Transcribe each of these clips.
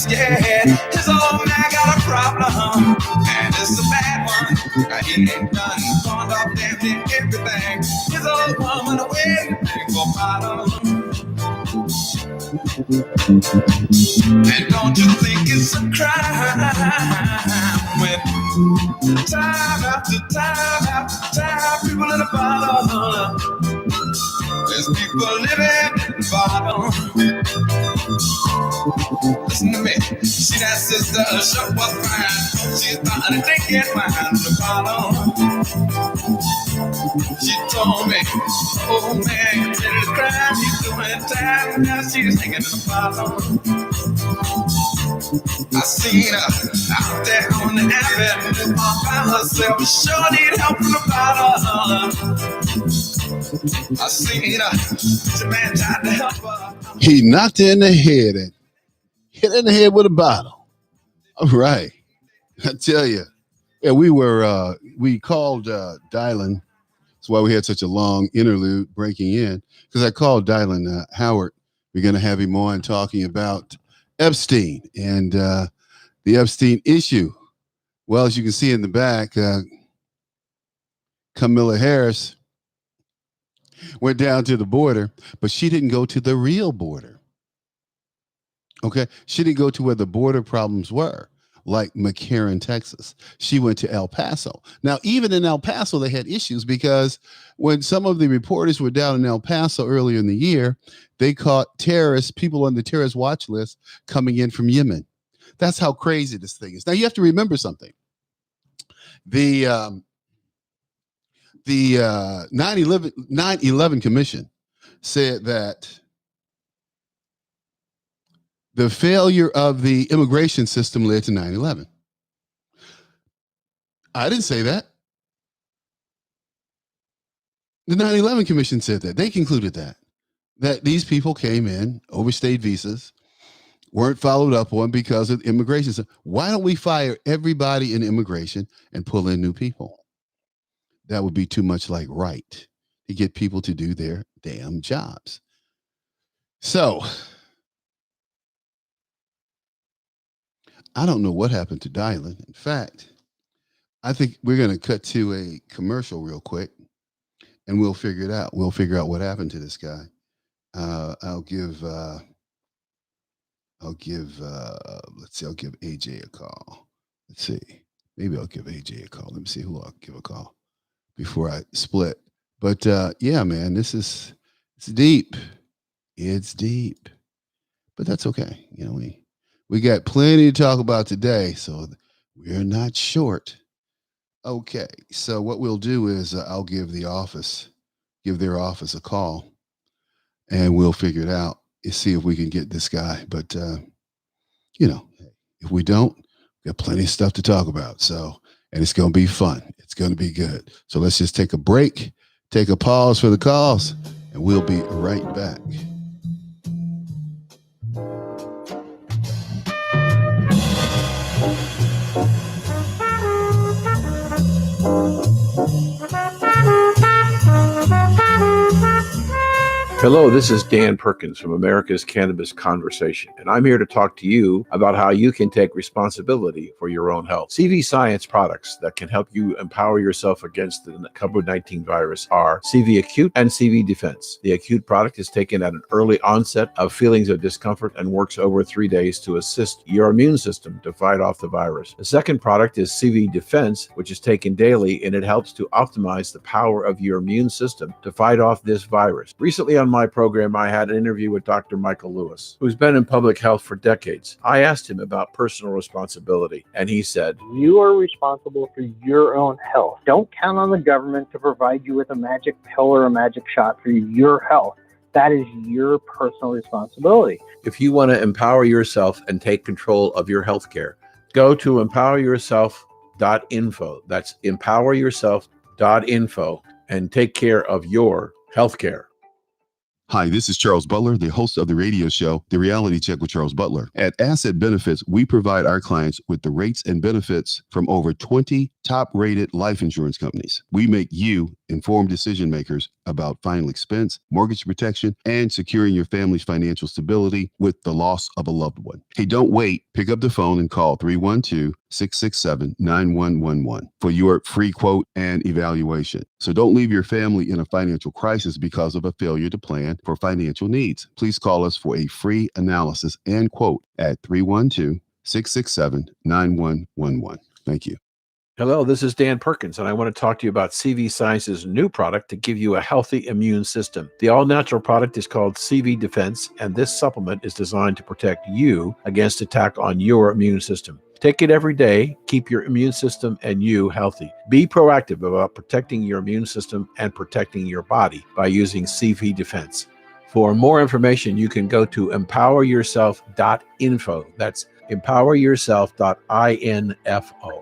scared. His old man got a problem, and it's a bad one. He ain't done pawned off damn near everything. His old woman away for bottom. And don't you think it's a crime when time after time after time people in the bottom, there's people living in the bottom. Listen to me, see that sister, sure was fine. She's bound to get behind the bottom. She told me, oh man, you're ready to cry, she's doing time, now she's hanging in the bottom. I seen her out there on the avenue all by herself, sure need help from the bottom. I seen her, the man tried to help her. He knocked her in the head and hit in the head with a bottle. All right. I tell you. Yeah, we called Dylan. That's why we had such a long interlude breaking in, because I called Dylan Howard. We're going to have him on talking about Epstein and the Epstein issue. Well, as you can see in the back, Kamala Harris went down to the border, but she didn't go to the real border. Okay. She didn't go to where the border problems were, like McCarran, Texas. She went to El Paso. Now, even in El Paso, they had issues because when some of the reporters were down in El Paso earlier in the year, they caught terrorists, people on the terrorist watch list coming in from Yemen. That's how crazy this thing is. Now, you have to remember something. The 9/11 Commission said that the failure of the immigration system led to 9/11. I didn't say that. The 9/11 Commission said that. They concluded that these people came in, overstayed visas, weren't followed up on because of immigration. So why don't we fire everybody in immigration and pull in new people? That would be too much like right to get people to do their damn jobs. So I don't know what happened to Dylan. In fact, I think we're going to cut to a commercial real quick and we'll figure it out. We'll figure out what happened to this guy. I'll give AJ a call. Let's see. Maybe I'll give AJ a call. Let me see who I'll give a call before I split. But yeah, man, it's deep. It's deep. But that's okay. You know, we got plenty to talk about today, so we're not short. Okay, so what we'll do is I'll give their office a call, and we'll figure it out and see if we can get this guy. But, you know, if we don't, we got plenty of stuff to talk about. So, and it's going to be fun. It's going to be good. So let's just take a break, take a pause for the calls, and we'll be right back. Hello, this is Dan Perkins from America's Cannabis Conversation, and I'm here to talk to you about how you can take responsibility for your own health. CV Science products that can help you empower yourself against the COVID-19 virus are CV Acute and CV Defense. The Acute product is taken at an early onset of feelings of discomfort and works over 3 days to assist your immune system to fight off the virus. The second product is CV Defense, which is taken daily, and it helps to optimize the power of your immune system to fight off this virus. Recently on my program, I had an interview with Dr. Michael Lewis, who's been in public health for decades. I asked him about personal responsibility, and he said, "You are responsible for your own health. Don't count on the government to provide you with a magic pill or a magic shot for your health. That is your personal responsibility." If you want to empower yourself and take control of your health care, go to empoweryourself.info. That's empoweryourself.info and take care of your health care. Hi, this is Charles Butler, the host of the radio show, The Reality Check with Charles Butler. At Asset Benefits, we provide our clients with the rates and benefits from over 20 top-rated life insurance companies. We make you informed decision makers about final expense, mortgage protection, and securing your family's financial stability with the loss of a loved one. Hey, don't wait. Pick up the phone and call 312-667-9111 for your free quote and evaluation. So don't leave your family in a financial crisis because of a failure to plan for financial needs. Please call us for a free analysis and quote at 312-667-9111. Thank you. Hello, this is Dan Perkins, and I want to talk to you about CV Science's new product to give you a healthy immune system. The all-natural product is called CV Defense, and this supplement is designed to protect you against attack on your immune system. Take it every day. Keep your immune system and you healthy. Be proactive about protecting your immune system and protecting your body by using CV Defense. For more information, you can go to empoweryourself.info. That's empoweryourself.info.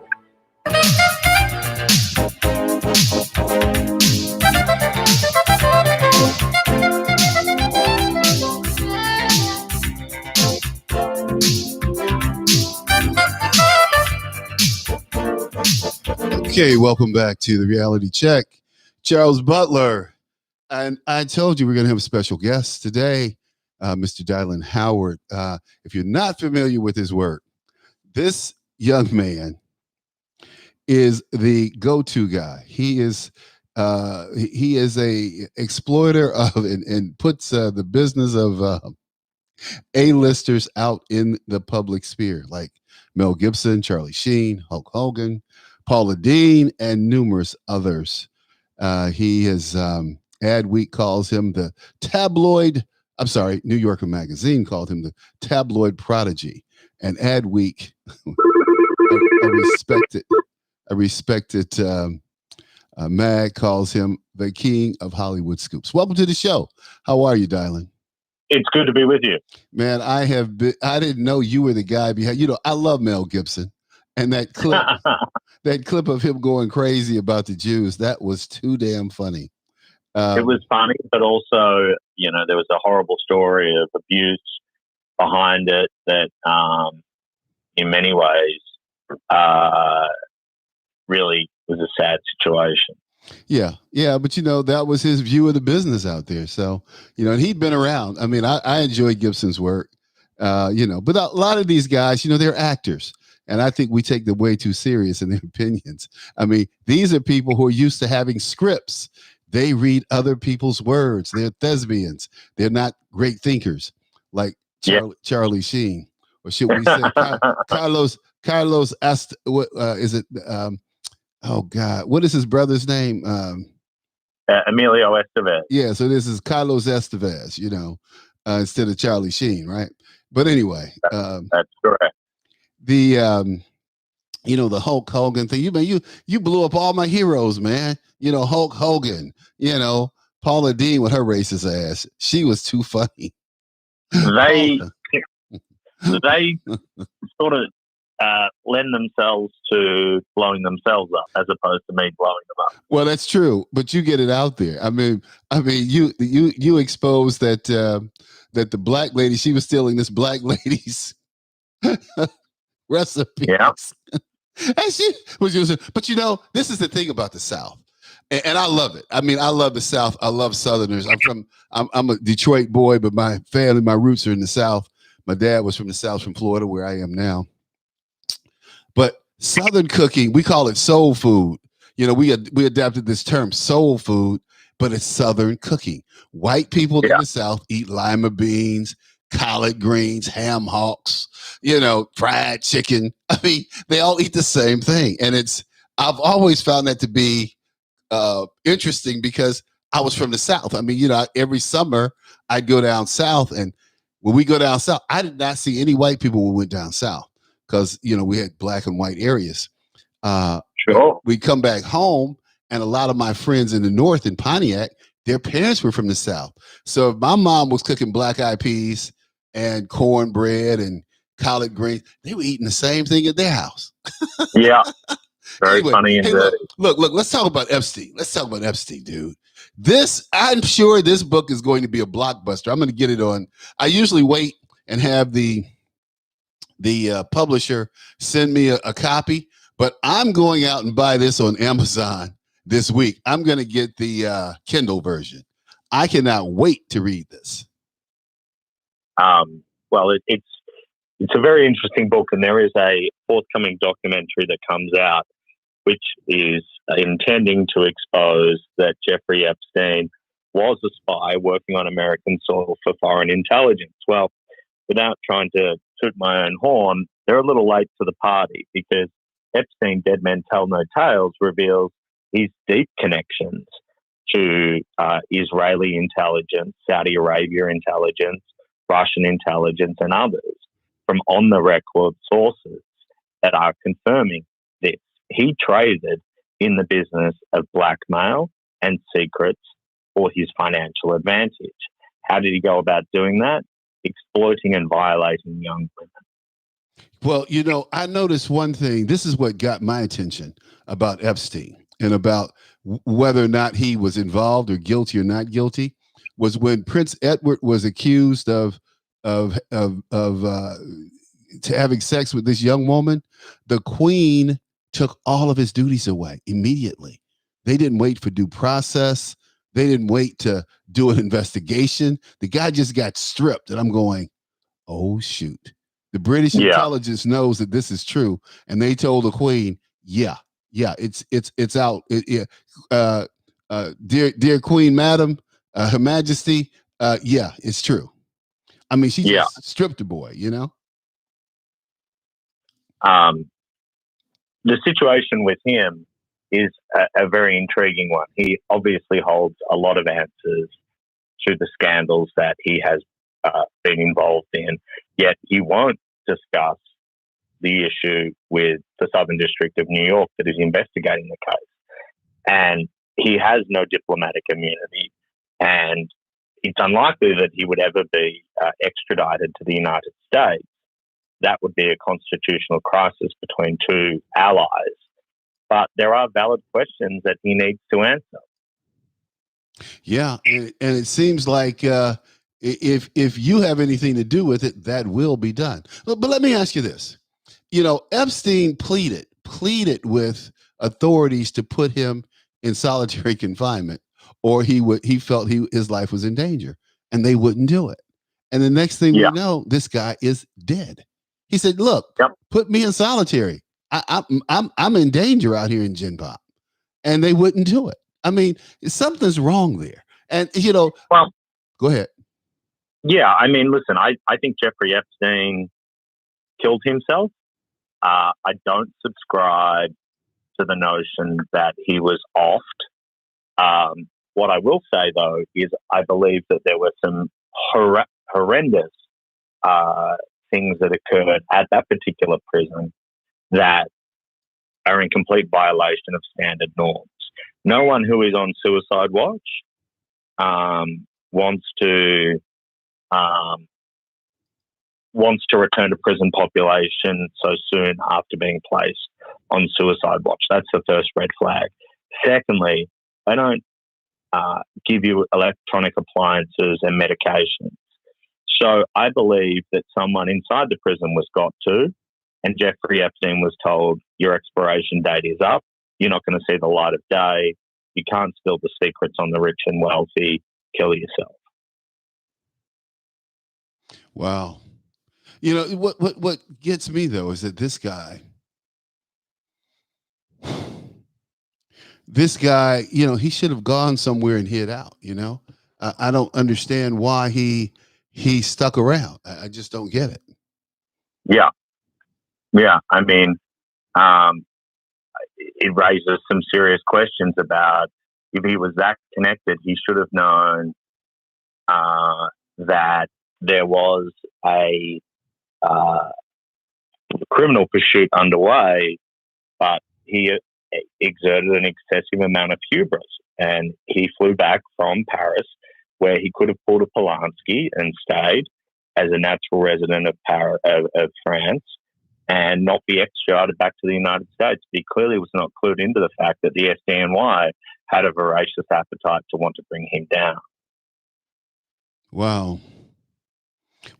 Okay, welcome back to the Reality Check. Charles Butler. And I told you we're going to have a special guest today, Mr. Dylan Howard. If you're not familiar with his work, this young man is the go-to guy. He is a exploiter of and puts the business of A-listers out in the public sphere, like Mel Gibson, Charlie Sheen, Hulk Hogan, Paula Deen, and numerous others. He has Adweek calls him the tabloid. I'm sorry, New Yorker magazine called him the tabloid prodigy, and Adweek, a respected mag calls him the king of Hollywood scoops. Welcome to the show. How are you, Dylan? It's good to be with you, man. I didn't know you were the guy behind. I love Mel Gibson, and that clip, that clip of him going crazy about the Jews. That was too damn funny. It was funny, but also, there was a horrible story of abuse behind it that, in many ways, really was a sad situation. Yeah, but that was his view of the business out there. So, and he'd been around. I mean, I enjoy Gibson's work, but a lot of these guys, they're actors. And I think we take them way too serious in their opinions. I mean, these are people who are used to having scripts. They read other people's words. They're thespians. They're not great thinkers like Charlie Sheen, or should we say Carlos what is it? Oh God, what is his brother's name? Emilio Estevez. Yeah, so this is Carlos Estevez, instead of Charlie Sheen, right? But anyway, that's correct. The the Hulk Hogan thing. You blew up all my heroes, man. Hulk Hogan. Paula Deen with her racist ass. She was too funny. They sort of lend themselves to blowing themselves up as opposed to me blowing them up. Well, that's true, but you get it out there. I mean, you exposed that that the black lady, she was stealing this black lady's recipes. Yeah. And she was using, but this is the thing about the South. And I love it. I mean, I love the South. I love Southerners. I'm a Detroit boy, but my roots are in the South. My dad was from the South, from Florida, where I am now. But Southern cooking, we call it soul food. We adapted this term soul food, but it's Southern cooking. White people in the South eat lima beans, collard greens, ham hocks, fried chicken. I mean, they all eat the same thing. And I've always found that to be interesting because I was from the South. I mean, every summer I'd go down South, and when we go down South, I did not see any white people when we went down South because, we had black and white areas. Sure. We come back home, and a lot of my friends in the North in Pontiac, their parents were from the South. So if my mom was cooking black-eyed peas and cornbread and collard greens, they were eating the same thing at their house. Yeah. Very funny. Hey, look, let's talk about Epstein. Let's talk about Epstein, dude. I'm sure this book is going to be a blockbuster. I'm going to get it on. I usually wait and have the publisher send me a copy, but I'm going out and buy this on Amazon this week. I'm going to get the Kindle version. I cannot wait to read this. Well, it's a very interesting book, and there is a forthcoming documentary that comes out, which is intending to expose that Jeffrey Epstein was a spy working on American soil for foreign intelligence. Well, without trying to toot my own horn, they're a little late to the party, because Epstein, Dead Men Tell No Tales, reveals his deep connections to Israeli intelligence, Saudi Arabia intelligence, Russian intelligence, and others from on-the-record sources that are confirming this. He traded in the business of blackmail and secrets for his financial advantage. How did he go about doing that? Exploiting and violating young women. Well, you know, I noticed one thing. This is what got my attention about Epstein and about whether or not he was involved or guilty or not guilty, was when Prince Edward was accused of having sex with this young woman. The Queen took all of his duties away immediately. They didn't wait for due process. They didn't wait to do an investigation. The guy just got stripped, and I'm going, oh shoot. The British intelligence knows that this is true, and they told the Queen, "Yeah, it's out." Dear Queen, Madam, Her Majesty, yeah, it's true. I mean, she just stripped the boy, you know. The situation with him is a very intriguing one. He obviously holds a lot of answers to the scandals that he has been involved in, yet he won't discuss the issue with the Southern District of New York that is investigating the case. And he has no diplomatic immunity, and it's unlikely that he would ever be extradited to the United States. That would be a constitutional crisis between two allies. But there are valid questions that he needs to answer. Yeah, and it seems like if you have anything to do with it, that will be done. But let me ask you this: you know, Epstein pleaded with authorities to put him in solitary confinement, or he felt his life was in danger, and they wouldn't do it. And the next thing we know, this guy is dead. He said, "Look, put me in solitary. I'm in danger out here in Gen Pop," and they wouldn't do it. I mean, something's wrong there. And you know, go ahead. Yeah, I mean, listen, I think Jeffrey Epstein killed himself. I don't subscribe to the notion that he was offed. What I will say, though, is I believe that there were some horrendous things that occurred at that particular prison that are in complete violation of standard norms. No one who is on suicide watch wants to return to prison population so soon after being placed on suicide watch. That's the first red flag. Secondly, they don't give you electronic appliances and medications. So I believe that someone inside the prison was got to, and Jeffrey Epstein was told, your expiration date is up. You're not going to see the light of day. You can't spill the secrets on the rich and wealthy. Kill yourself. Wow. You know, what gets me, though, is that this guy, you know, he should have gone somewhere and hid out, you know. I don't understand why he stuck around. I just don't get it. Yeah. I mean, it raises some serious questions about if he was that connected, he should have known that there was a criminal pursuit underway, but he exerted an excessive amount of hubris, and he flew back from Paris, where he could have pulled a Polanski and stayed as a natural resident of France, and not be extradited back to the United States. He clearly was not clued into the fact that the SDNY had a voracious appetite to want to bring him down. Wow.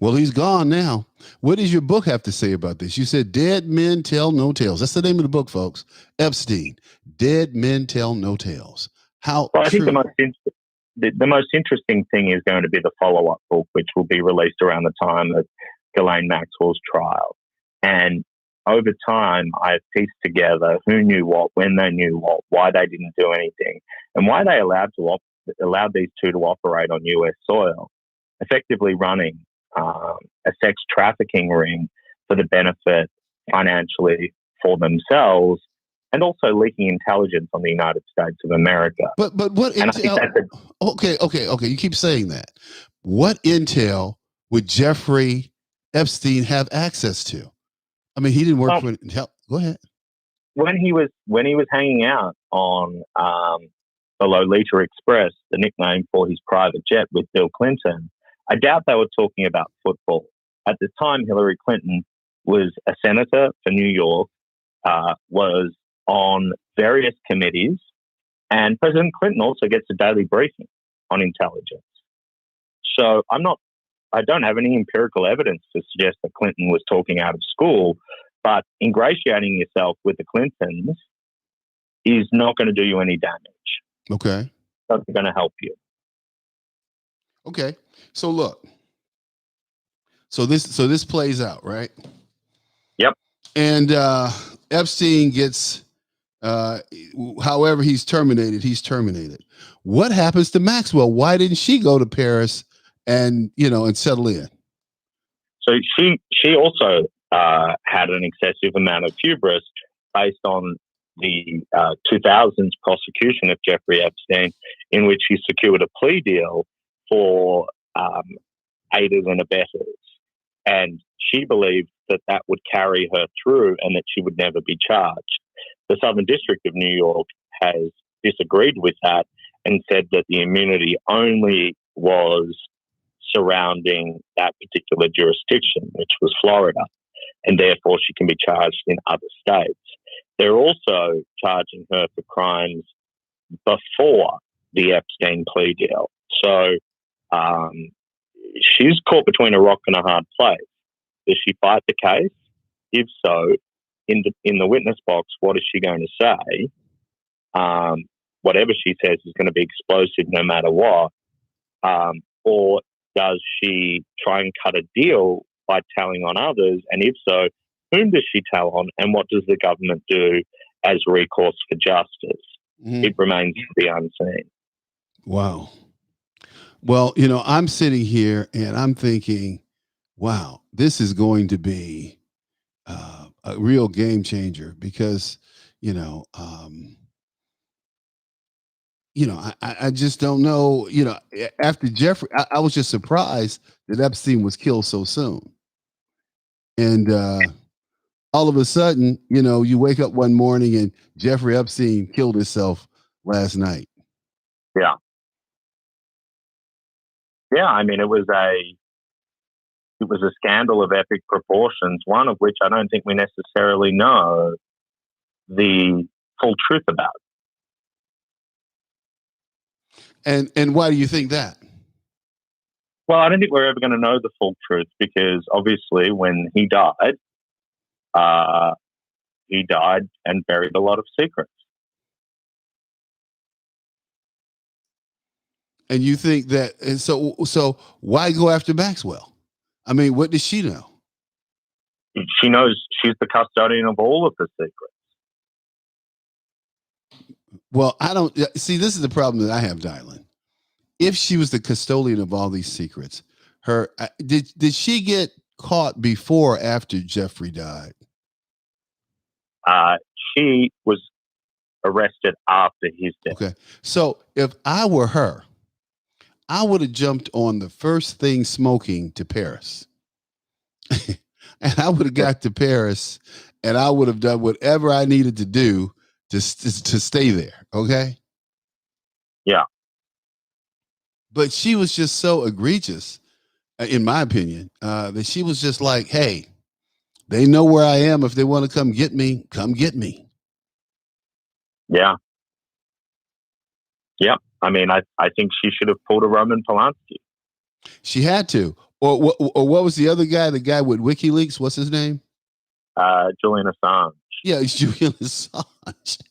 Well, he's gone now. What does your book have to say about this? You said Dead Men Tell No Tales. That's the name of the book, folks. Epstein, Dead Men Tell No Tales. How Well, I think true? the most interesting thing is going to be the follow-up book, which will be released around the time of Ghislaine Maxwell's trial. And over time, I've pieced together who knew what, when they knew what, why they didn't do anything, and why they allowed these two to operate on U.S. soil, effectively running a sex trafficking ring for the benefit financially for themselves, and also leaking intelligence on the United States of America. But what And I think intel? Okay. You keep saying that. What intel would Jeffrey Epstein have access to? I mean, he didn't work for. Go ahead. When he was hanging out on the Lolita Express, the nickname for his private jet with Bill Clinton, I doubt they were talking about football. At the time, Hillary Clinton was a senator for New York, was on various committees, and President Clinton also gets a daily briefing on intelligence. So I don't have any empirical evidence to suggest that Clinton was talking out of school, but ingratiating yourself with the Clintons is not going to do you any damage. Okay. It's not going to help you. Okay. So look. So this plays out, right? Yep. And Epstein gets however he's terminated. What happens to Maxwell? Why didn't she go to Paris and settle in? So she also had an excessive amount of hubris based on the 2000s prosecution of Jeffrey Epstein, in which he secured a plea deal for aiders and abettors. And she believed that would carry her through and that she would never be charged. The Southern District of New York has disagreed with that and said that the immunity only was surrounding that particular jurisdiction, which was Florida, and therefore she can be charged in other states. They're also charging her for crimes before the Epstein plea deal. So she's caught between a rock and a hard place. Does she fight the case? If so, in the witness box, what is she going to say? Whatever she says is going to be explosive no matter what. Or does she try and cut a deal by telling on others? And if so, whom does she tell on? And what does the government do as recourse for justice? Mm-hmm. It remains to be unseen. Wow. Well, I'm sitting here and I'm thinking, wow, this is going to be a real game changer because, I just don't know, after Jeffrey, I was just surprised that Epstein was killed so soon. And all of a sudden, you wake up one morning and Jeffrey Epstein killed himself last night. Yeah. Yeah, I mean, it was a scandal of epic proportions, one of which I don't think we necessarily know the full truth about. And why do you think that? Well, I don't think we're ever going to know the full truth because obviously when he died and buried a lot of secrets. And you think that, and so why go after Maxwell? I mean, what does she know? She knows she's the custodian of all of the secrets. Well, I don't see. This is the problem that I have, Dylan. If she was the custodian of all these secrets, did she get caught before or after Jeffrey died? She was arrested after his death. Okay, so if I were her, I would have jumped on the first thing smoking to Paris. And I would have got to Paris and I would have done whatever I needed to do to stay there. Okay. Yeah. But she was just so egregious, in my opinion, that she was just like, hey, they know where I am. If they want to come get me, come get me. Yeah. Yeah. I mean, I think she should have pulled a Roman Polanski. She had to. or what was the other guy? The guy with WikiLeaks. What's his name? Julian Assange. Yeah, it's Julian Assange.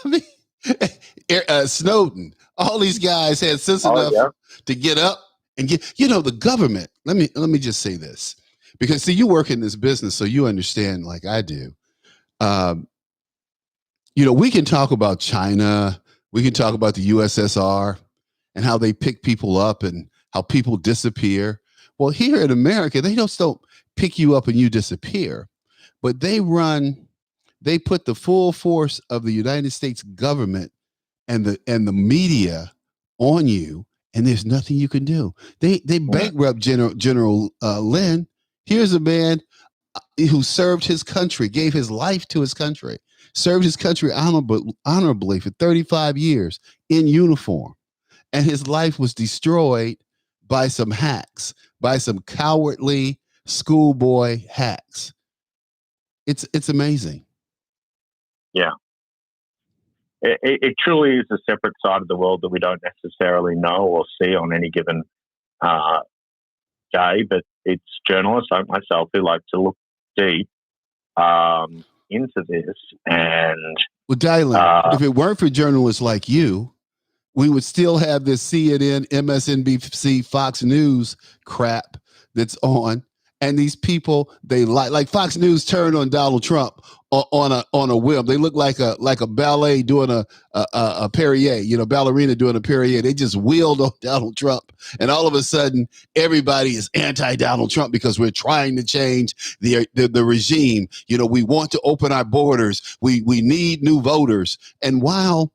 I mean, Snowden. All these guys had sense enough to get up and get. The government. Let me just say this, because see, you work in this business, so you understand, like I do. We can talk about China. We can talk about the USSR and how they pick people up and how people disappear. Well, here in America, they just don't pick you up and you disappear, but they put the full force of the United States government and the media on you, and there's nothing you can do. They bankrupt General Lynn. Here's a man who served his country, gave his life to his country, served his country honorably for 35 years in uniform, and his life was destroyed by some hacks, by some cowardly schoolboy hacks. It's amazing. Yeah. It truly is a separate side of the world that we don't necessarily know or see on any given day, but it's journalists like myself who like to look deep into this. And well, Dylan, if it weren't for journalists like you, we would still have this CNN, MSNBC, Fox News crap that's on. And these people, they like Fox News turned on Donald Trump on a whim. They look like a ballet doing a Perrier, ballerina doing a Perrier. They just wheeled on Donald Trump, and all of a sudden, everybody is anti-Donald Trump because we're trying to change the regime. We want to open our borders. We need new voters. And while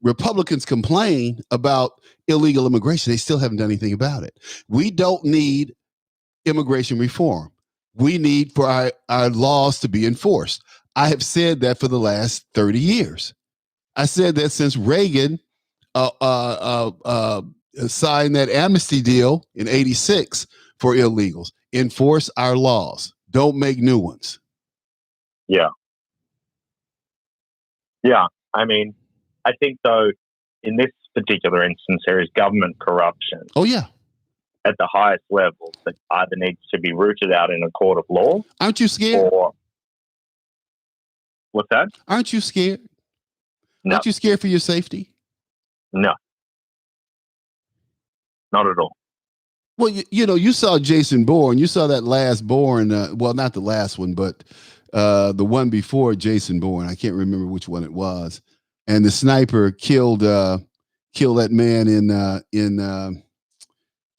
Republicans complain about illegal immigration, they still haven't done anything about it. We don't need immigration reform. We need for our laws to be enforced. I have said that for the last 30 years. I said that since Reagan signed that amnesty deal in '86 for illegals. Enforce our laws. Don't make new ones. Yeah. Yeah. I mean, I think, though, in this particular instance, there is government corruption. Oh, yeah. At the highest levels that either needs to be rooted out in a court of law. Aren't you scared? What's that? Aren't you scared? No. Aren't you scared for your safety? No. Not at all. Well, you saw Jason Bourne. You saw that last Bourne. Well, not the last one, but the one before Jason Bourne. I can't remember which one it was. And the sniper killed that man in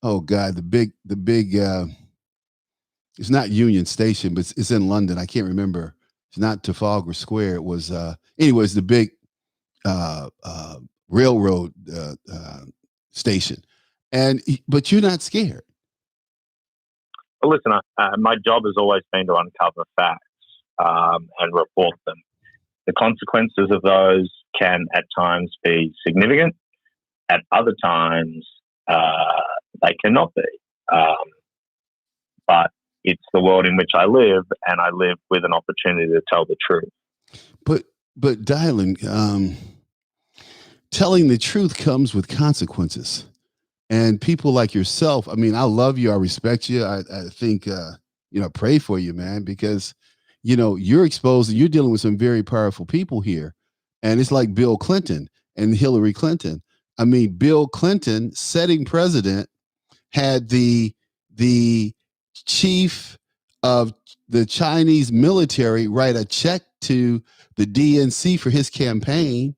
oh God, the big it's not Union Station, but it's in London. I can't remember. It's not Trafalgar Square. It was anyways, the big railroad station. But you're not scared. Well, listen, my job has always been to uncover facts and report them. The consequences of those can at times be significant. At other times, they cannot be. But it's the world in which I live, and I live with an opportunity to tell the truth. But Dylan, telling the truth comes with consequences. And people like yourself, I mean, I love you. I respect you. I think, pray for you, man, because, you're exposed and you're dealing with some very powerful people here. And it's like Bill Clinton and Hillary Clinton. I mean, Bill Clinton, sitting president, had the chief of the Chinese military write a check to the DNC for his campaign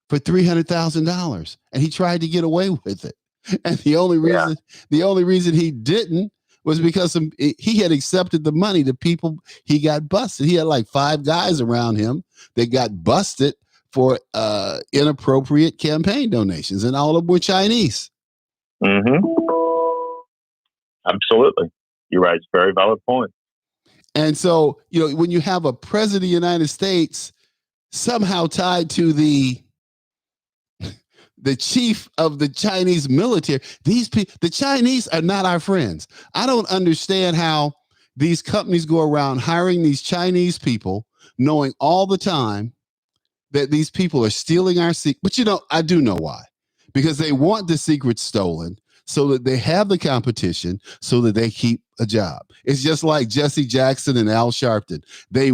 for $300,000, and he tried to get away with it. And the only reason he didn't was because he had accepted the money. The people, he got busted. He had like 5 guys around him that got busted for inappropriate campaign donations, and all of them were Chinese. Mm-hmm. Absolutely. You raise a very valid point. And so, when you have a president of the United States somehow tied to the chief of the Chinese military, the Chinese are not our friends. I don't understand how these companies go around hiring these Chinese people, knowing all the time that these people are stealing our secret. But I do know why. Because they want the secrets stolen. so that they have the competition so that they keep a job. It's just like Jesse Jackson and Al Sharpton. They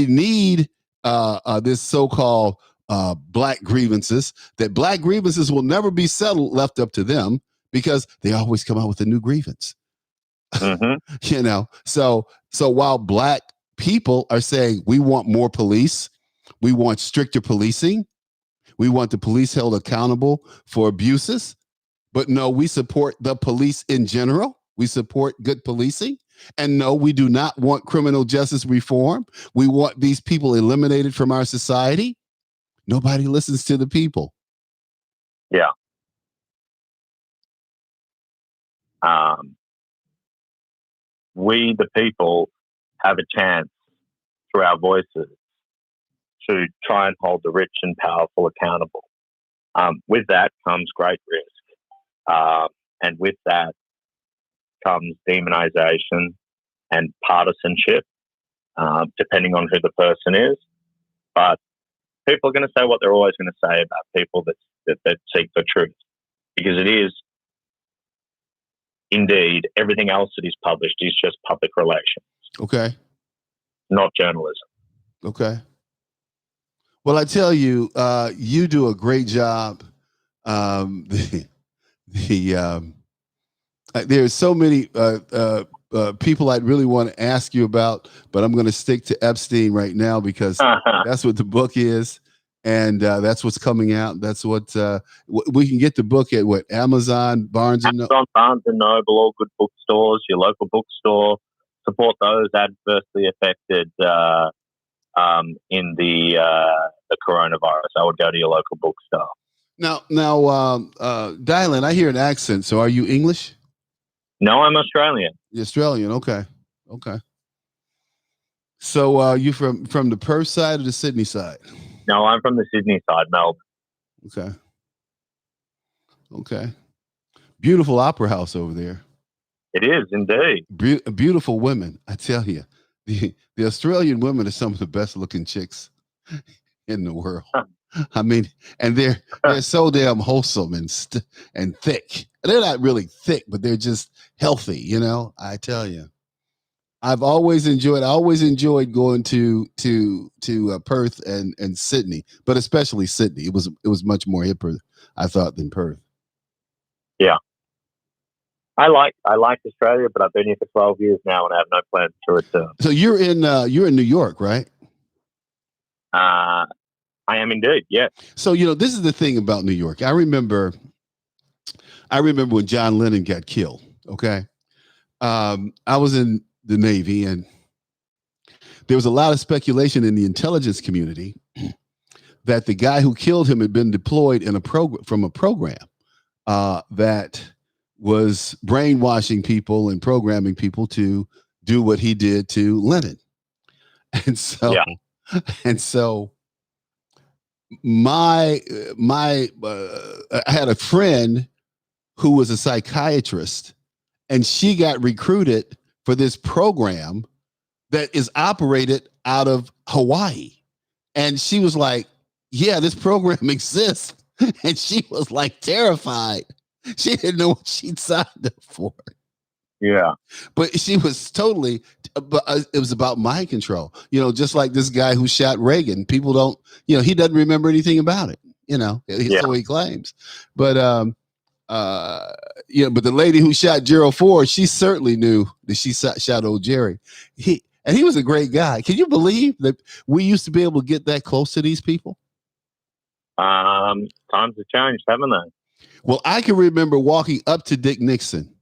need this so-called black grievances, that black grievances will never be settled, left up to them, because they always come out with a new grievance. Mm-hmm. So while black people are saying we want more police, we want stricter policing, we want the police held accountable for abuses, but no, we support the police in general. We support good policing. And no, we do not want criminal justice reform. We want these people eliminated from our society. Nobody listens to the people. Yeah. We, the people, have a chance through our voices to try and hold the rich and powerful accountable. With that comes great risk. And with that comes demonization and partisanship, depending on who the person is. But people are going to say what they're always going to say about people that seek the truth, because it is indeed everything else that is published is just public relations. Okay. Not journalism. Okay. Well, I tell you, you do a great job. There's so many people I'd really want to ask you about, but I'm going to stick to Epstein right now because that's what the book is, and that's what's coming out. That's what we can get the book at Amazon, Barnes and Noble, all good bookstores, your local bookstore. Support those adversely affected in the coronavirus. I would go to your local bookstore. Now, Dylan, I hear an accent. So, are you English? No, I'm Australian. You're Australian, okay. So, you from the Perth side or the Sydney side? No, I'm from the Sydney side, Melbourne. Okay. Beautiful opera house over there. It is indeed. Beautiful women, I tell you. The Australian women are some of the best looking chicks in the world. I mean, and they're so damn wholesome and thick. They're not really thick, but they're just healthy. I tell you, I always enjoyed going to Perth and Sydney, but especially Sydney. It was much more hipper, I thought, than Perth. Yeah. I like Australia, but I've been here for 12 years now and I have no plans to return. So you're in New York, right? I am indeed, yes. So this is the thing about New York. I remember when John Lennon got killed. Okay, I was in the Navy, and there was a lot of speculation in the intelligence community that the guy who killed him had been deployed in a program that was brainwashing people and programming people to do what he did to Lennon. And so, I had a friend who was a psychiatrist, and she got recruited for this program that is operated out of Hawaii. And she was like, yeah, this program exists. And she was like terrified. She didn't know what she'd signed up for. Yeah. But she was totally, it was about mind control, just like this guy who shot Reagan. People don't, he doesn't remember anything about it, so he claims. But, but the lady who shot Gerald Ford, she certainly knew that she shot old Jerry. He was a great guy. Can you believe that we used to be able to get that close to these people? Times have changed, haven't they? Well, I can remember walking up to Dick Nixon.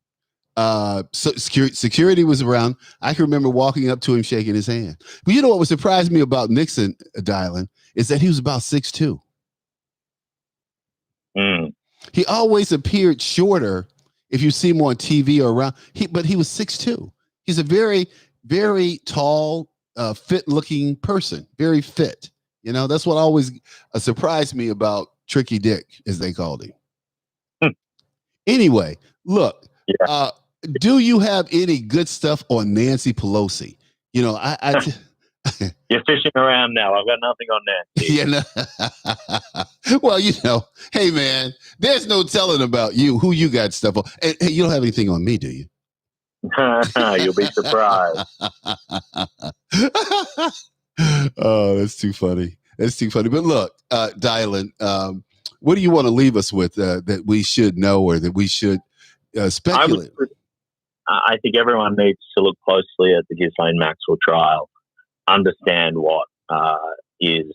So security was around. I can remember walking up to him, shaking his hand. But you know what would surprise me about Nixon, Dylan, is that he was about 6'2". He always appeared shorter if you see him on TV or around. But he was 6'2". He's a very, very tall, fit-looking person. Very fit. That's what always surprised me about Tricky Dick, as they called him. Anyway, look. Do you have any good stuff on Nancy Pelosi? You're fishing around now. I've got nothing on there. Yeah. Well, hey man, there's no telling about you who you got stuff on. And hey, you don't have anything on me, do you? You'll be surprised. Oh, that's too funny. That's too funny. But look, Dylan, what do you want to leave us with that we should know or that we should speculate? I think everyone needs to look closely at the Ghislaine Maxwell trial, understand what is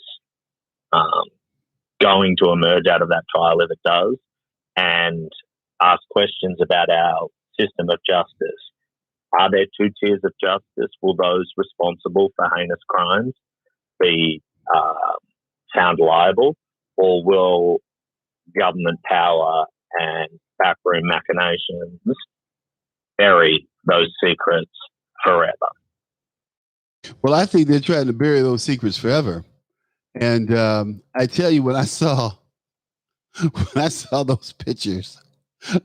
going to emerge out of that trial if it does, and ask questions about our system of justice. Are there two tiers of justice? Will those responsible for heinous crimes be found liable, or will government power and backroom machinations bury those secrets forever? Well, I think they're trying to bury those secrets forever. And I tell you, when I saw those pictures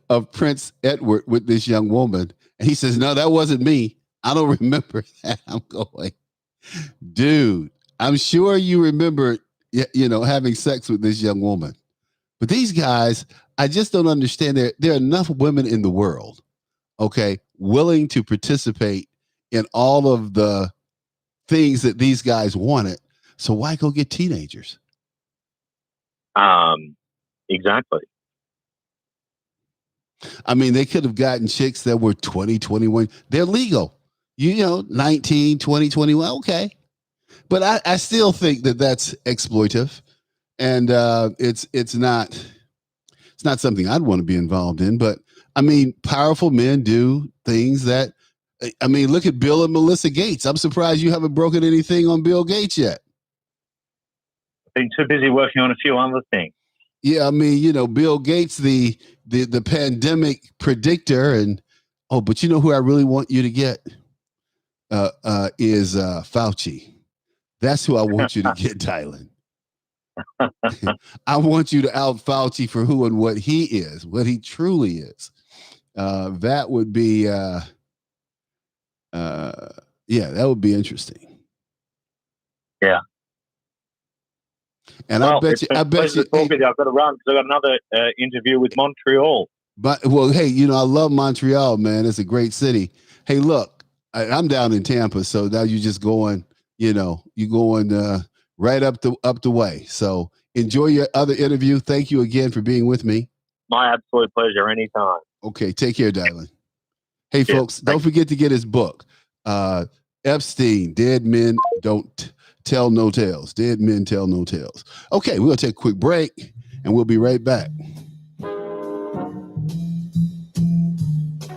of Prince Edward with this young woman, and he says, "No, that wasn't me. I don't remember that." I'm going, dude, I'm sure you remember, having sex with this young woman. But these guys, I just don't understand. There are enough women in the world, okay, willing to participate in all of the things that these guys wanted. So why go get teenagers? Exactly. I mean, they could have gotten chicks that were 20, 21. They're legal. 19, 20, 21. Okay. But I still think that that's exploitive. And it's not something I'd want to be involved in. But I mean, powerful men do things that, I mean, look at Bill and Melissa Gates. I'm surprised you haven't broken anything on Bill Gates yet. Been too busy working on a few other things. Yeah, I mean, Bill Gates, the pandemic predictor, and but you know who I really want you to get is Fauci. That's who I want you to get, Dylan. I want you to out Fauci for who and what he is, what he truly is. That would be, that would be interesting. Yeah. And I bet you. I've got to run because I've got another interview with Montreal. But hey, I love Montreal, man. It's a great city. Hey, look, I'm down in Tampa, so now you're just going. You're going right up the way. So enjoy your other interview. Thank you again for being with me. My absolute pleasure. Anytime. Okay, take care, Dylan. Hey, folks, don't forget to get his book, Epstein, Dead Men Don't Tell No Tales. Dead Men Tell No Tales. Okay, we'll take a quick break, and we'll be right back.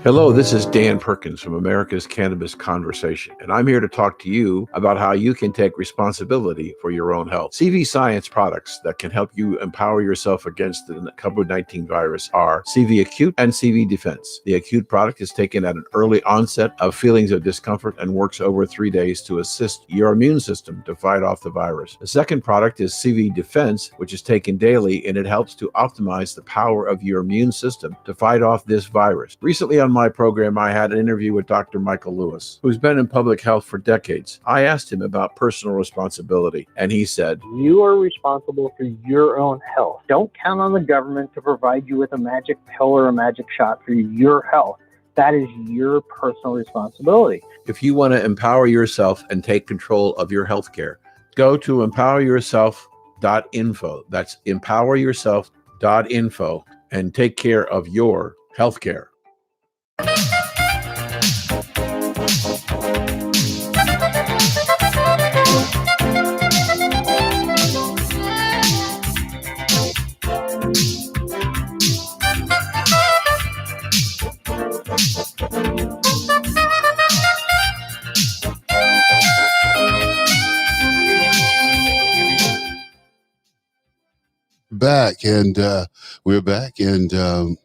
Hello, this is Dan Perkins from America's Cannabis Conversation, and I'm here to talk to you about how you can take responsibility for your own health. CV Science products that can help you empower yourself against the COVID-19 virus are CV Acute and CV Defense. The Acute product is taken at an early onset of feelings of discomfort and works over 3 days to assist your immune system to fight off the virus. The second product is CV Defense, which is taken daily, and it helps to optimize the power of your immune system to fight off this virus. Recently on my program, I had an interview with Dr. Michael Lewis, who's been in public health for decades. I asked him about personal responsibility, and he said, "You are responsible for your own health. Don't count on the government to provide you with a magic pill or a magic shot for your health. That is your personal responsibility." If you want to empower yourself and take control of your healthcare, go to empoweryourself.info. That's empoweryourself.info and take care of your healthcare. We're back and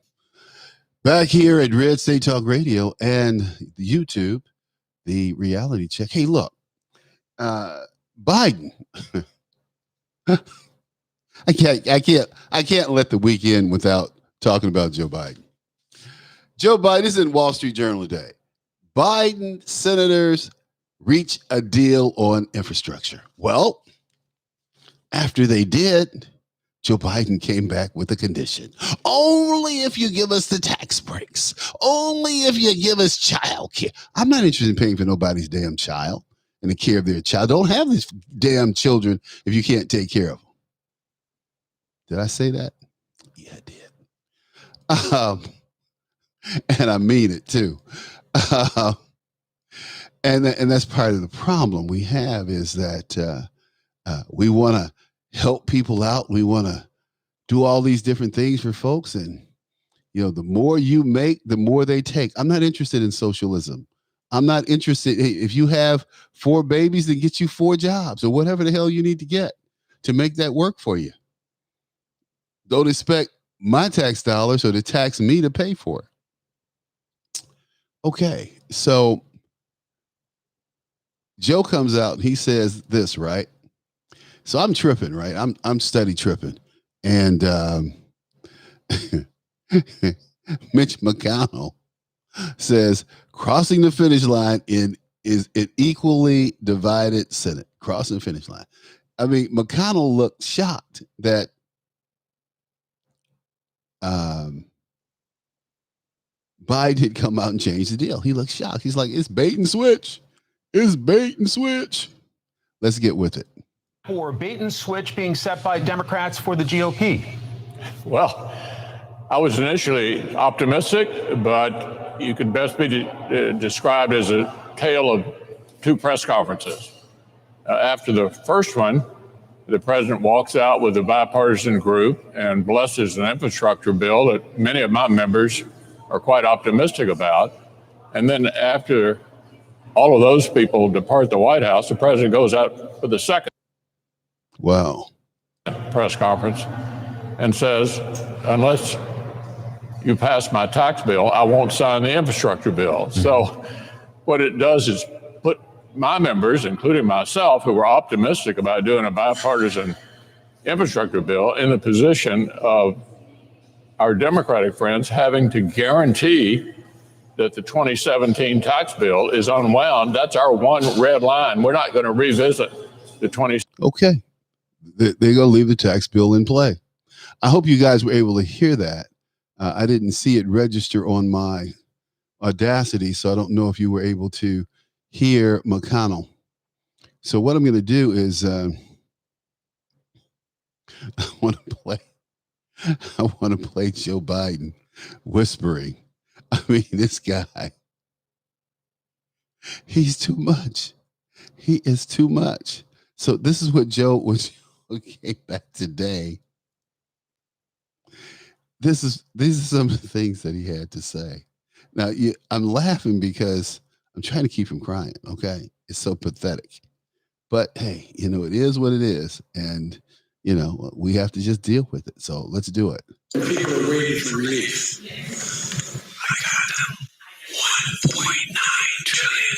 back here at Red State Talk Radio and YouTube, the reality check. Hey, look, Biden. I can't let the weekend without talking about Joe Biden. Joe Biden is in Wall Street Journal today. Biden senators reach a deal on infrastructure. Well, after they did, Joe Biden came back with a condition. Only if you give us the tax breaks. Only if you give us child care. I'm not interested in paying for nobody's damn child and the care of their child. Don't have these damn children if you can't take care of them. Did I say that? Yeah, I did. And I mean it too. And that's part of the problem we have is that we want to help people out. We want to do all these different things for folks. And, the more you make, the more they take. I'm not interested in socialism. I'm not interested. Hey, if you have 4 babies, then get you 4 jobs or whatever the hell you need to get to make that work for you. Don't expect my tax dollars or to tax me to pay for it. Okay. So Joe comes out and he says this, right? So I'm tripping, right? I'm steady tripping. And Mitch McConnell says crossing the finish line is an equally divided Senate. Crossing the finish line. I mean, McConnell looked shocked that Biden had come out and changed the deal. He looked shocked. He's like, it's bait and switch. It's bait and switch. Let's get with it. Or bait and switch being set by Democrats for the GOP? Well, I was initially optimistic, but you could best be described as a tale of 2 press conferences. After the first one, the president walks out with a bipartisan group and blesses an infrastructure bill that many of my members are quite optimistic about. And then after all of those people depart the White House, the president goes out for the second press conference and says, unless you pass my tax bill, I won't sign the infrastructure bill. So what it does is put my members, including myself, who were optimistic about doing a bipartisan infrastructure bill, in the position of our Democratic friends having to guarantee that the 2017 tax bill is unwound. That's our one red line. We're not going to revisit the 20. Okay. They're going to leave the tax bill in play. I hope you guys were able to hear that. I didn't see it register on my Audacity, so I don't know if you were able to hear McConnell. So what I'm going to do is I want to play Joe Biden whispering. I mean, this guy, he's too much. He is too much. So this is what Joe came back today. These are some of the things that he had to say. Now, I'm laughing because I'm trying to keep him crying, okay? It's so pathetic. But, hey, it is what it is. And, we have to just deal with it. So let's do it. People are waiting for relief. I got them $1.9 trillion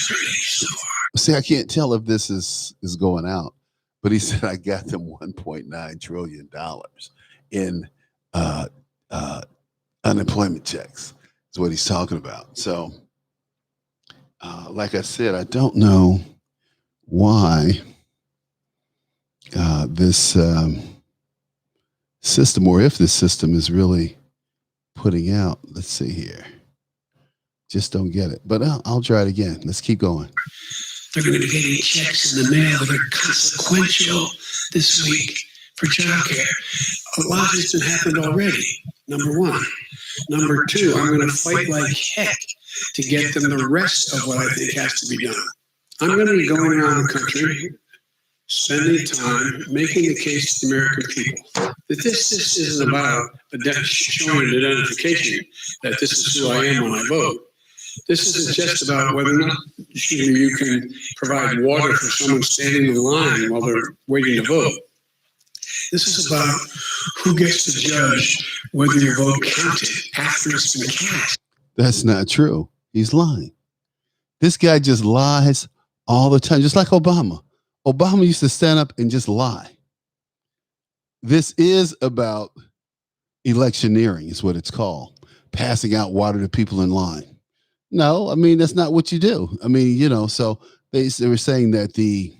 relief so far. See, I can't tell if this is going out, but he said, I got them $1.9 trillion in unemployment checks is what he's talking about. So, like I said, I don't know why this system, or if this system is really putting out, let's see here. Just don't get it. But I'll try it again. Let's keep going. They're going to be getting checks in the mail that are consequential this week for childcare. A lot has been happened already, number one. Number two, I'm going to fight like heck to get them the rest of what I think has to be done. I'm going to be going around the country, spending time making the case to the American people that this isn't about showing an identification that this is who I am when I vote. This isn't just about whether or not you can provide water for someone standing in line while they're waiting to vote. This is about who gets to judge whether your vote counted after it's been cast. That's not true. He's lying. This guy just lies all the time, just like Obama. Obama used to stand up and just lie. This is about electioneering, is what it's called. Passing out water to people in line. No, I mean, that's not what you do. I mean, so They were saying that the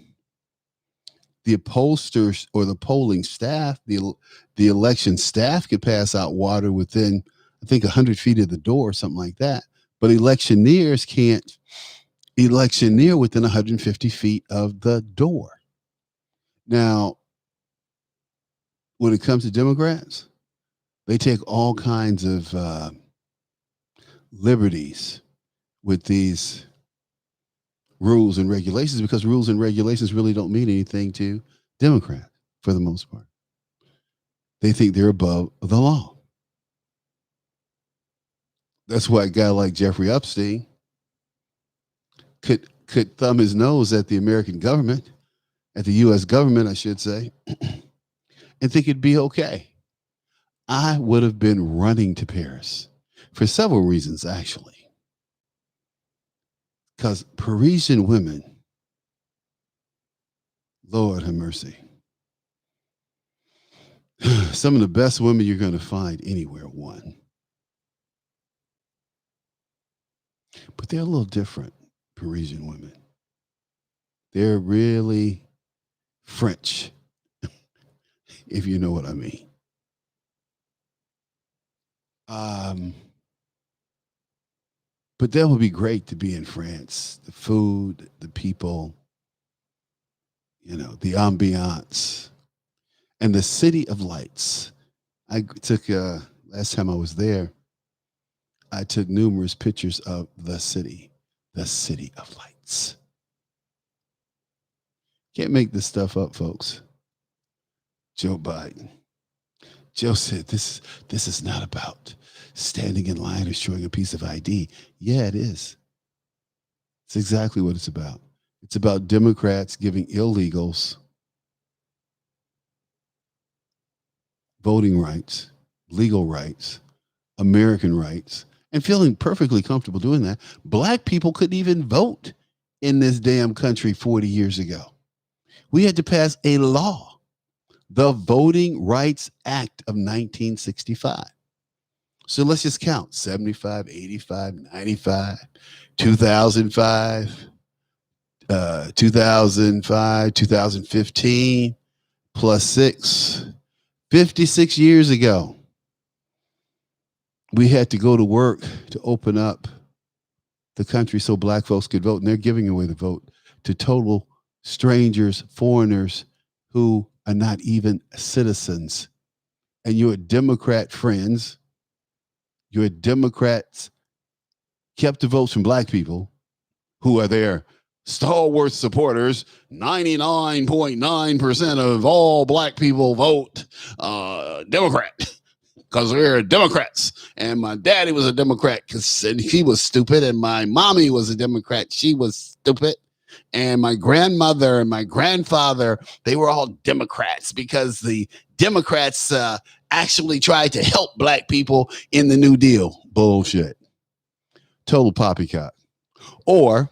pollsters or the polling staff, the election staff could pass out water within, I think, 100 feet of the door or something like that. But electioneers can't electioneer within 150 feet of the door. Now, when it comes to Democrats, they take all kinds of liberties with these rules and regulations, because rules and regulations really don't mean anything to Democrats for the most part. They think they're above the law. That's why a guy like Jeffrey Epstein could thumb his nose at the American government, at the U.S. government, I should say, and think it'd be okay. I would have been running to Paris for several reasons, actually. Because Parisian women, Lord have mercy, some of the best women you're going to find anywhere, one. But they're a little different, Parisian women. They're really French, if you know what I mean. But that would be great to be in France. The food, the people, the ambiance, and the city of lights. I took, last time I was there, I took numerous pictures of the city of lights. Can't make this stuff up, folks. Joe Biden. Joe said, this is not about standing in line or showing a piece of ID. Yeah, it is. It's exactly what it's about. It's about Democrats giving illegals voting rights, legal rights, American rights, and feeling perfectly comfortable doing that. Black people couldn't even vote in this damn country 40 years ago. We had to pass a law, the Voting Rights Act of 1965. So let's just count: 75, 85, 95, 2005, 2015, plus 6, 56 years ago. We had to go to work to open up the country so black folks could vote. And they're giving away the vote to total strangers, foreigners who are not even citizens. And your Democrat friends, your Democrats kept the votes from black people who are their stalwart supporters. 99.9% of all black people vote Democrat because we're Democrats. And my daddy was a Democrat because he was stupid. And my mommy was a Democrat. She was stupid. And my grandmother and my grandfather, they were all Democrats because the Democrats actually tried to help black people in the New Deal. Bullshit. Total poppycock. Or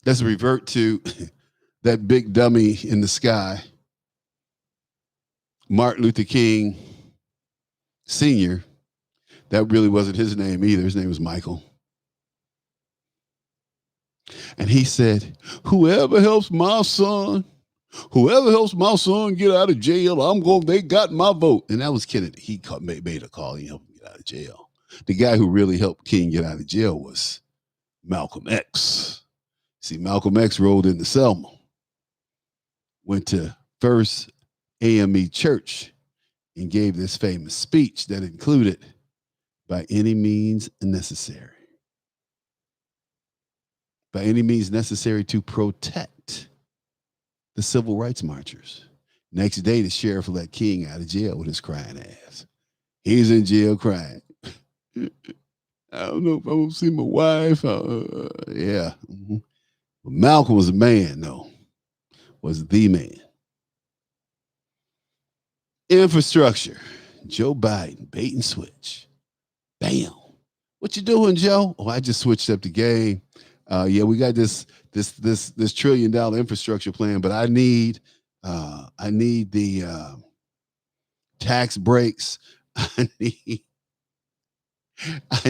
let's revert to that big dummy in the sky, Martin Luther King Sr. That really wasn't his name either. His name was Michael. And he said, whoever helps my son get out of jail, they got my vote. And that was Kennedy. He made a call, help him get out of jail. The guy who really helped King get out of jail was Malcolm X. See, Malcolm X rolled into Selma, went to First AME Church, and gave this famous speech that included, by any means necessary. By any means necessary to protect the civil rights marchers. Next day, the sheriff let King out of jail with his crying ass. He's in jail crying. I don't know if I want to see my wife. Yeah. Mm-hmm. But Malcolm was a man, though. Was the man. Infrastructure. Joe Biden, bait and switch. Bam. What you doing, Joe? Oh, I just switched up the game. Yeah, we got this $1 trillion infrastructure plan, but I need the tax breaks. I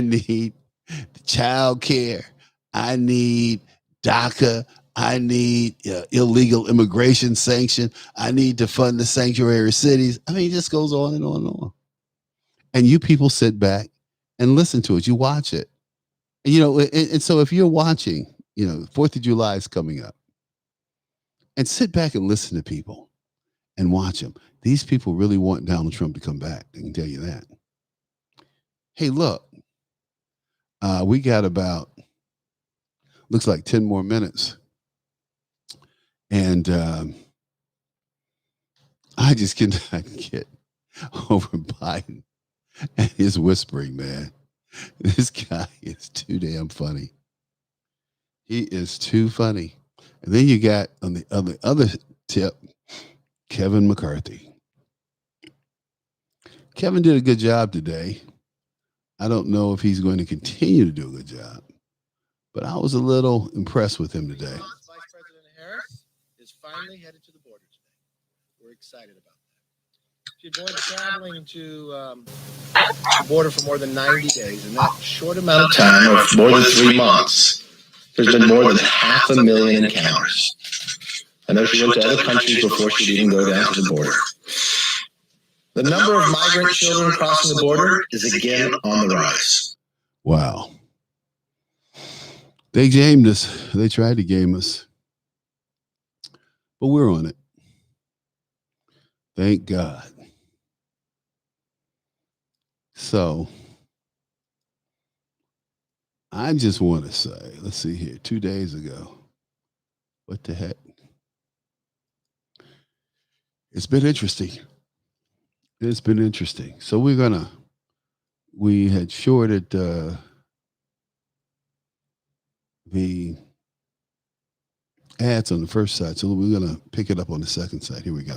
need the child care. I need DACA. I need illegal immigration sanction. I need to fund the sanctuary cities. I mean, it just goes on and on and on. And you people sit back and listen to it. You watch it. And, and so if you're watching, 4th of July is coming up, and sit back and listen to people and watch them. These people really want Donald Trump to come back. I can tell you that. Hey, look, we got about, looks like 10 more minutes. And I just cannot get over Biden and his whispering, man. This guy is too damn funny. He is too funny. And then you got on the other tip, Kevin McCarthy. Kevin did a good job today. I don't know if he's going to continue to do a good job, but I was a little impressed with him today. Vice President Harris is finally headed to the border today. We're excited about that. She avoided traveling to the border for more than 90 days. In that short amount of time of more than 3 months, there's been more than 500,000 encounters. I know she went to other countries before she'd even go down to the border. The number of migrant children crossing the border is again on the rise. Wow. They gamed us. They tried to game us. But we're on it. Thank God. So, I just want to say, let's see here, 2 days ago, what the heck? It's been interesting. It's been interesting. So we had shorted the ads on the first side. So we're going to pick it up on the second side. Here we go.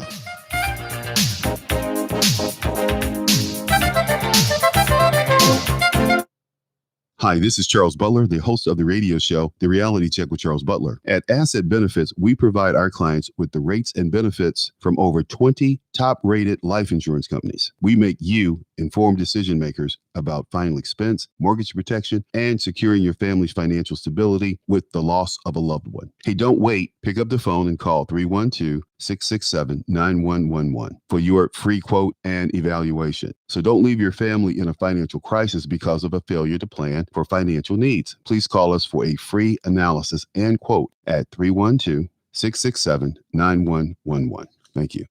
Hi, this is Charles Butler, the host of the radio show, The Reality Check with Charles Butler. At Asset Benefits, we provide our clients with the rates and benefits from over 20 top-rated life insurance companies. We make you informed decision makers about final expense, mortgage protection, and securing your family's financial stability with the loss of a loved one. Hey, don't wait. Pick up the phone and call 312-667-9111 for your free quote and evaluation. So don't leave your family in a financial crisis because of a failure to plan for financial needs. Please call us for a free analysis and quote at 312-667-9111. Thank you.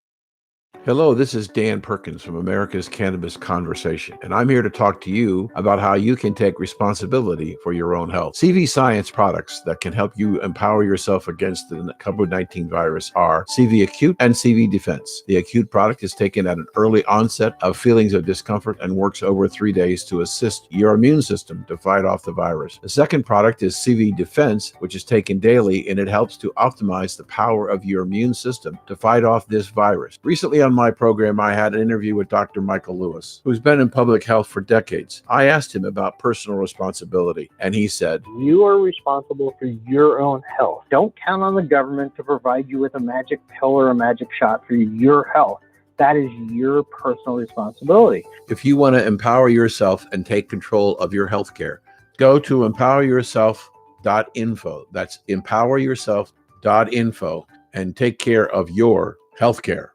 Hello, this is Dan Perkins from America's Cannabis Conversation, and I'm here to talk to you about how you can take responsibility for your own health. CV Science products that can help you empower yourself against the COVID-19 virus are CV Acute and CV Defense. The Acute product is taken at an early onset of feelings of discomfort and works over 3 days to assist your immune system to fight off the virus. The second product is CV Defense, which is taken daily, and it helps to optimize the power of your immune system to fight off this virus. Recently on my program, I had an interview with Dr. Michael Lewis, who's been in public health for decades. I asked him about personal responsibility, and he said, You are responsible for your own health. Don't count on the government to provide you with a magic pill or a magic shot for your health. That is your personal responsibility. if you want to empower yourself and take control of your health care, go to empoweryourself.info. That's empoweryourself.info and take care of your health care.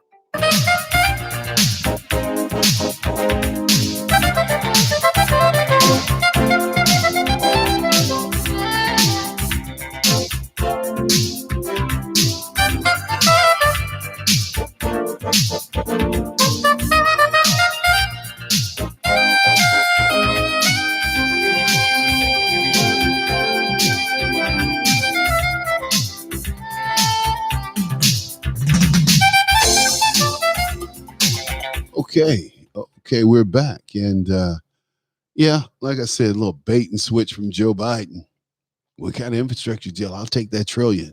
Okay, we're back. And yeah, like I said, a little bait and switch from Joe Biden. What kind of infrastructure deal? I'll take that trillion.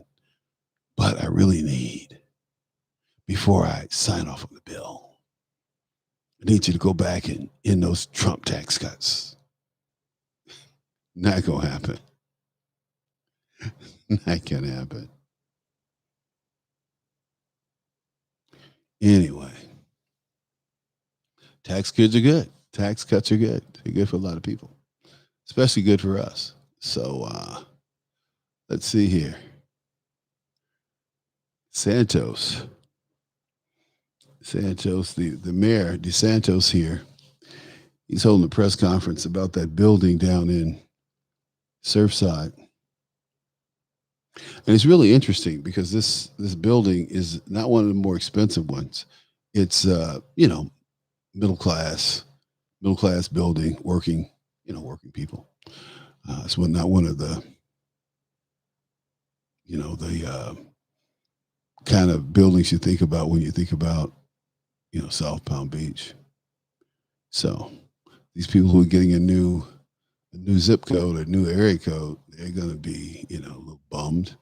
But I really need, before I sign off on the bill, I need you to go back and end those Trump tax cuts. Not gonna happen. Not gonna happen. Anyway, tax cuts are good. Tax cuts are good. They're good for a lot of people, especially good for us. So Let's see here. Santos, the mayor, DeSantos here. He's holding a press conference about that building down in Surfside. And it's really interesting because this building is not one of the more expensive ones. It's middle class building, working people. It's not one of the kind of buildings you think about when you think about South Palm Beach. So these people who are getting a new zip code, a new area code, they're going to be a little bummed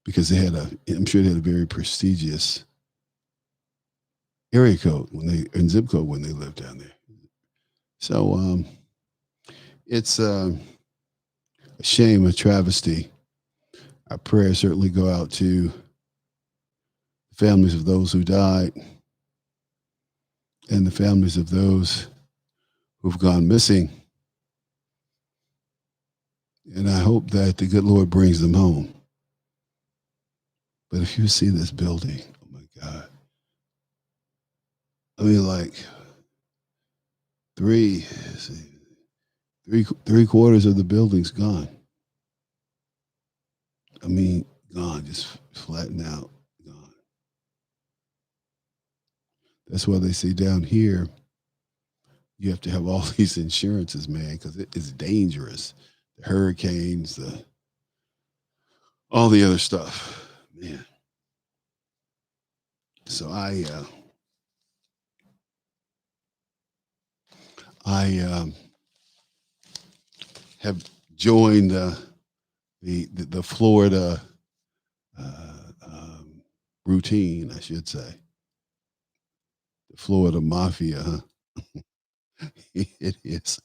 because I'm sure they had a very prestigious area code and zip code when they lived down there. So it's a shame, a travesty. Our prayers certainly go out to the families of those who died and the families of those who've gone missing. And I hope that the good Lord brings them home. But if you see this building, oh my God. I mean, like three quarters of the building's gone. I mean, gone, just flattened out, gone. That's why they say down here, you have to have all these insurances, man, because it is dangerous. The hurricanes, all the other stuff, man. So I have joined the Florida routine, I should say. The Florida mafia, huh? It is.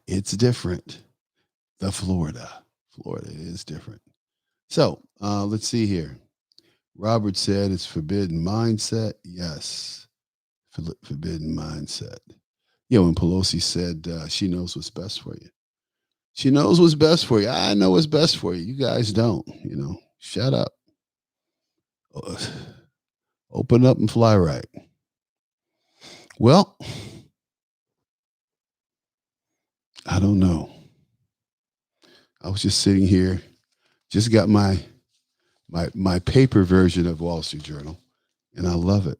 It's different. The Florida is different. So let's see here. Robert said it's forbidden mindset. Yes, forbidden mindset. Yeah, when Pelosi said she knows what's best for you. She knows what's best for you. I know what's best for you. You guys don't, Shut up. Open up and fly right. Well, I don't know. I was just sitting here, just got my paper version of Wall Street Journal, and I love it.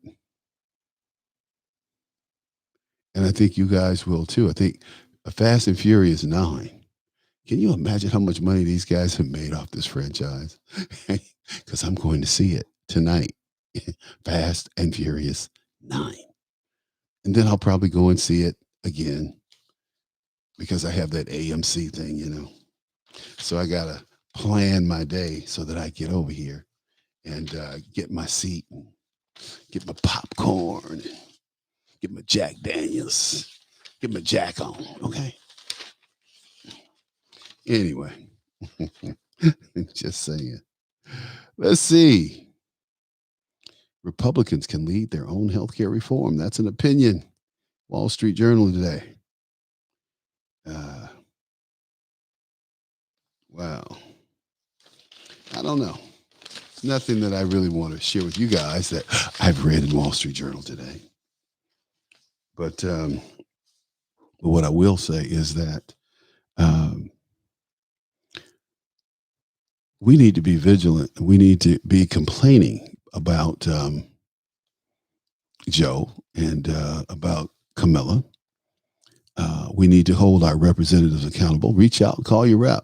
And I think you guys will too. I think Fast and Furious 9. Can you imagine how much money these guys have made off this franchise? Because I'm going to see it tonight. Fast and Furious 9. And then I'll probably go and see it again because I have that AMC thing, So I got to plan my day so that I get over here and get my seat and get my popcorn and get my Jack Daniels, get my Jack on, okay? Anyway, just saying. Let's see. Republicans can lead their own healthcare reform. That's an opinion. Wall Street Journal today. Wow. I don't know. It's nothing that I really want to share with you guys that I've read in Wall Street Journal today. But what I will say is that we need to be vigilant. We need to be complaining about Joe and about Camilla. We need to hold our representatives accountable. Reach out, call your rep.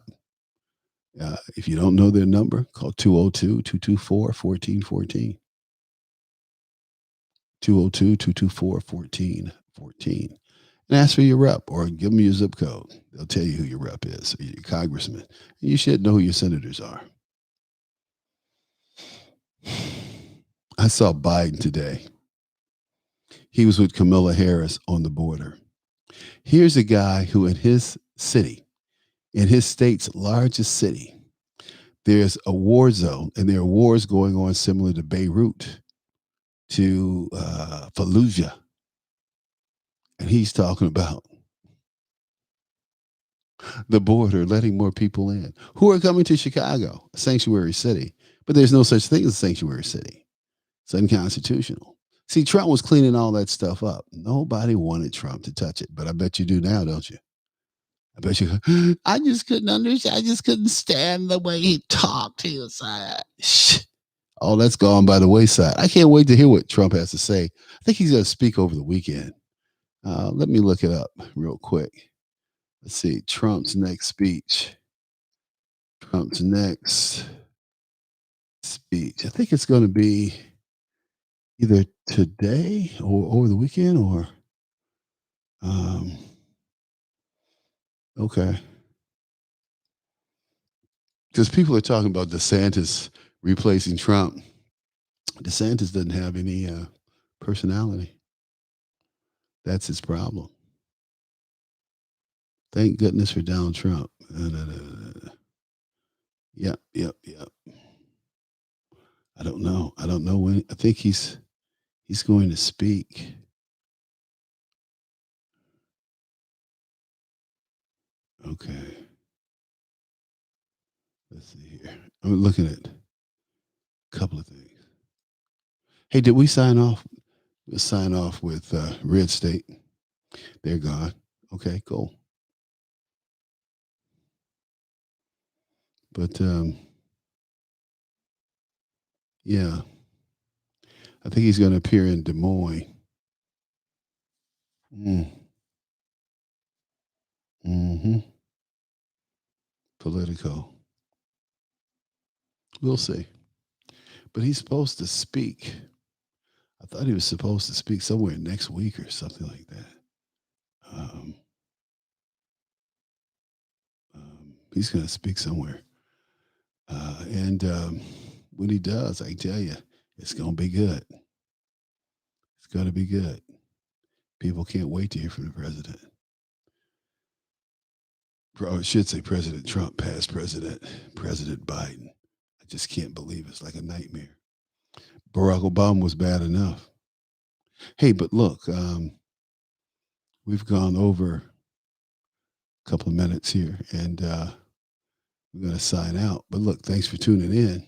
If you don't know their number, call 202-224-1414. 202-224-1414. And ask for your rep or give them your zip code. They'll tell you who your rep is, or your congressman. And you should know who your senators are. I saw Biden today. He was with Kamala Harris on the border. Here's a guy who in his city, in his state's largest city, there's a war zone, and there are wars going on similar to Beirut, to Fallujah. And he's talking about the border, letting more people in who are coming to Chicago, a sanctuary city. But there's no such thing as a sanctuary city. It's unconstitutional. See, Trump was cleaning all that stuff up. Nobody wanted Trump to touch it, but I bet you do now, don't you? I bet you. I just couldn't understand. I just couldn't stand the way he talked. He was all that's gone by the wayside. I can't wait to hear what Trump has to say. I think he's going to speak over the weekend. Let me look it up real quick. Let's see. Trump's next speech. Trump's next speech. I think it's going to be either today or over the weekend or okay. Because people are talking about DeSantis replacing Trump. DeSantis doesn't have any personality. That's his problem. Thank goodness for Donald Trump. Yep. I don't know. When. I think he's going to speak. Okay. Let's see here. I'm looking at a couple of things. Hey, did we sign off? We'll sign off with Red State. They're gone. Okay, cool. But yeah, I think he's going to appear in Des Moines. Politico. We'll see. But he's supposed to speak. I thought he was supposed to speak somewhere next week or something like that. He's going to speak somewhere. And when he does, I tell you, it's going to be good. It's going to be good. People can't wait to hear from the president. I should say President Trump, past President Biden. I just can't believe it's like a nightmare. Barack Obama was bad enough. Hey, but look, we've gone over a couple of minutes here, and we're going to sign out. But look, thanks for tuning in.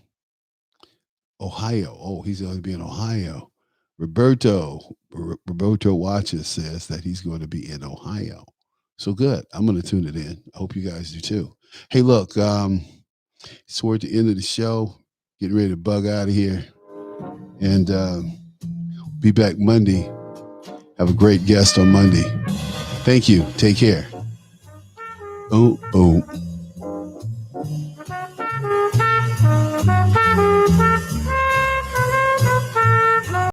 Ohio. Oh, he's going to be in Ohio. Roberto Watches says that he's going to be in Ohio. So good. I'm going to tune it in. I hope you guys do too. Hey, look, it's toward the end of the show. Getting ready to bug out of here. And be back Monday. Have a great guest on Monday. Thank you. Take care. Oh.